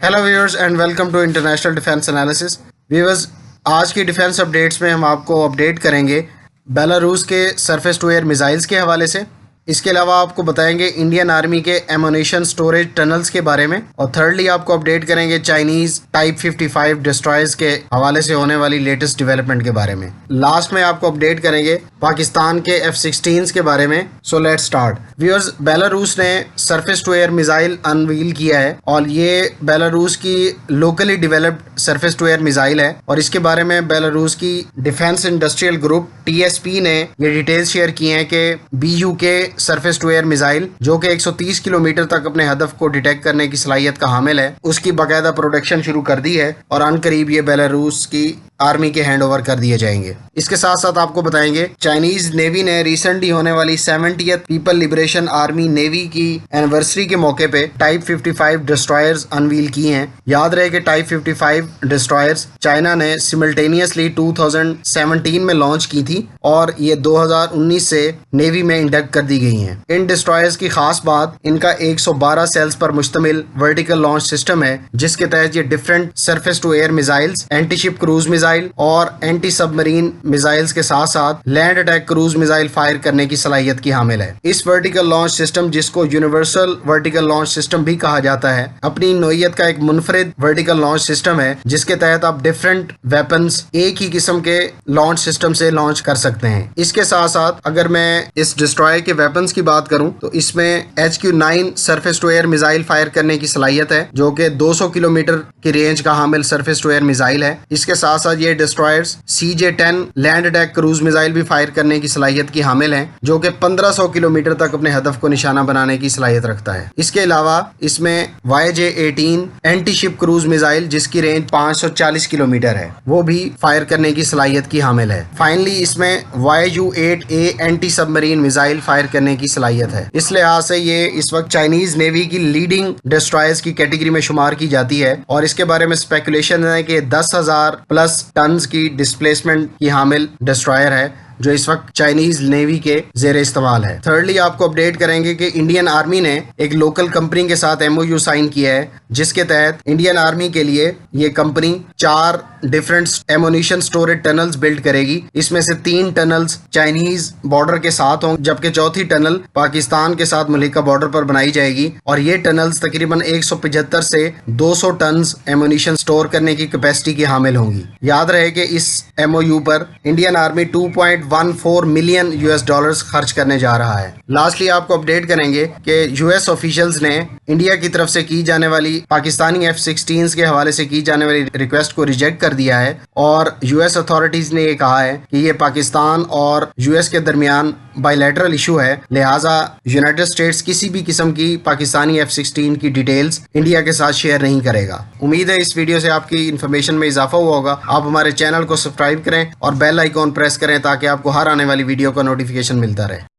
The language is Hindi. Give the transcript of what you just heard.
Hello viewers and welcome to international defence analysis. Viewers, आज की डिफेंस अपडेट्स में हम आपको अपडेट करेंगे बेलारूस के सरफेस टू एयर मिसाइल्स के हवाले से। इसके अलावा आपको बताएंगे इंडियन आर्मी के एमुनेशन स्टोरेज टनल्स के बारे में, और थर्डली आपको अपडेट करेंगे चाइनीज टाइप 55 डिस्ट्रॉयर्स के हवाले से होने वाली लेटेस्ट डेवलपमेंट के बारे में। लास्ट में आपको अपडेट करेंगे पाकिस्तान के F-16 के बारे में। So let's start. Viewers, Belarus ने surface to air missile unveil किया है और ये बेलारूस की locally developed surface to air missile है, और इसके बारे में बेलारूस की डिफेंस इंडस्ट्रियल ग्रुप TSP ने ये डिटेल्स शेयर की हैं कि BUK surface to air missile जो कि 130 किलोमीटर तक अपने हदफ को डिटेक्ट करने की सलाहियत का हामिल है, उसकी बाकायदा प्रोडक्शन शुरू कर दी है और अनकरीब ये बेलारूस की आर्मी के हैंड ओवर कर दिए जाएंगे। इसके साथ साथ आपको बताएंगे चाइनीज नेवी ने रिसेंटली होने वाली 70th people liberation army navy की एनिवर्सरी के मौके पे टाइप 55 डिस्ट्रॉयर्स अनवील की हैं। याद रहे कि टाइप 55 डिस्ट्रॉयर्स चाइना ने सिमल्टेनियसली 2017 में लॉन्च की थी और ये 2019 से नेवी में इंडक्ट कर दी गई हैं। इन डिस्ट्रॉयर्स की खास बात इनका 112 सेल्स पर मुश्तमिल वर्टिकल लॉन्च सिस्टम है, जिसके तहत ये different surface to air missiles, anti ship cruise missile और एंटी सबमरीन मिसाइल्स के साथ साथ land attack cruise missile fire करने की सलाहियत की हामिल है। इस वर्टिकल लॉन्च सिस्टम, जिसको यूनिवर्सल वर्टिकल लॉन्च सिस्टम भी कहा जाता है, अपनी नोयत का एक मुनफरिद वर्टिकल लॉन्च सिस्टम है, जिसके तहत आप डिफरेंट वेपन्स एक ही किस्म के लॉन्च सिस्टम से लॉन्च कर सकते हैं। इसके साथ साथ अगर मैं इस डिस्ट्रॉयर के वेपन्स की बात करूं तो इसमें HQ-9 surface to air missile fire करने की सलाहियत है, जो कि 200 किलोमीटर की रेंज का हामिल सरफेस टू एयर मिसाइल है। इसके साथ साथ ये destroyers CJ-10 land attack cruise missile भी फायर करने की सलाहियत की हामिल है, जो कि 1500 किलोमीटर तक अपने हदफ को निशाना बनाने की सलाहियत रखता है। इसके अलावा इसमें YJ-18 anti ship cruise missile, जिसकी रेंज 540 किलोमीटर है, वो भी फायर करने की सलाहियत की हामिल है। फाइनली इसमें YU-8A anti submarine missile fire करने की सलाहियत है। इस लिहाज से ये इस वक्त चाइनीज नेवी की लीडिंग डिस्ट्रॉयर्स की कैटेगरी में शुमार की जाती है, और इसके बारे में स्पेकुलेशन है कि 10,000 प्लस टन्स की डिस्प्लेसमेंट की हामिल डिस्ट्रॉयर है, जो इस वक्त चाइनीज नेवी के जेर इस्तेमाल है। थर्डली आपको अपडेट करेंगे कि इंडियन आर्मी ने एक लोकल कंपनी के साथ MoU साइन किया है, जिसके तहत इंडियन आर्मी के लिए ये company 4 different ammunition storage tunnels build करेगी। इसमें से 3 टनल्स चाइनीज बॉर्डर के साथ होंगे, जबकि चौथी टनल पाकिस्तान के साथ मुल्लिका बॉर्डर पर बनाई जाएगी, और ये टनल्स तकरीबन 175 से 200 टन एमुनिशन स्टोर करने की कैपेसिटी की हामिल होंगी। याद रहे कि इस MoU पर इंडियन आर्मी 2.14 मिलियन $US खर्च करने जा रहा है। लास्टली आपको अपडेट करेंगे कि US ऑफिशियल्स ने इंडिया की तरफ से की जाने वाली पाकिस्तानी F-16 के हवाले से की जाने वाली रिक्वेस्ट को रिजेक्ट कर दिया है, और US अथॉरिटीज ने ये कहा है कि ये पाकिस्तान और US के दरमियान बायलैटरल इशू है, लिहाजा यूनाइटेड स्टेट्स किसी भी किस्म की पाकिस्तानी F-16 की डिटेल्स इंडिया के साथ शेयर नहीं करेगा। उम्मीद है इस वीडियो से आपकी इन्फॉर्मेशन में इजाफा हुआ होगा। आप हमारे चैनल को सब्सक्राइब करें और बेल आइकॉन प्रेस करें ताकि आपको हर आने वाली वीडियो का नोटिफिकेशन मिलता रहे।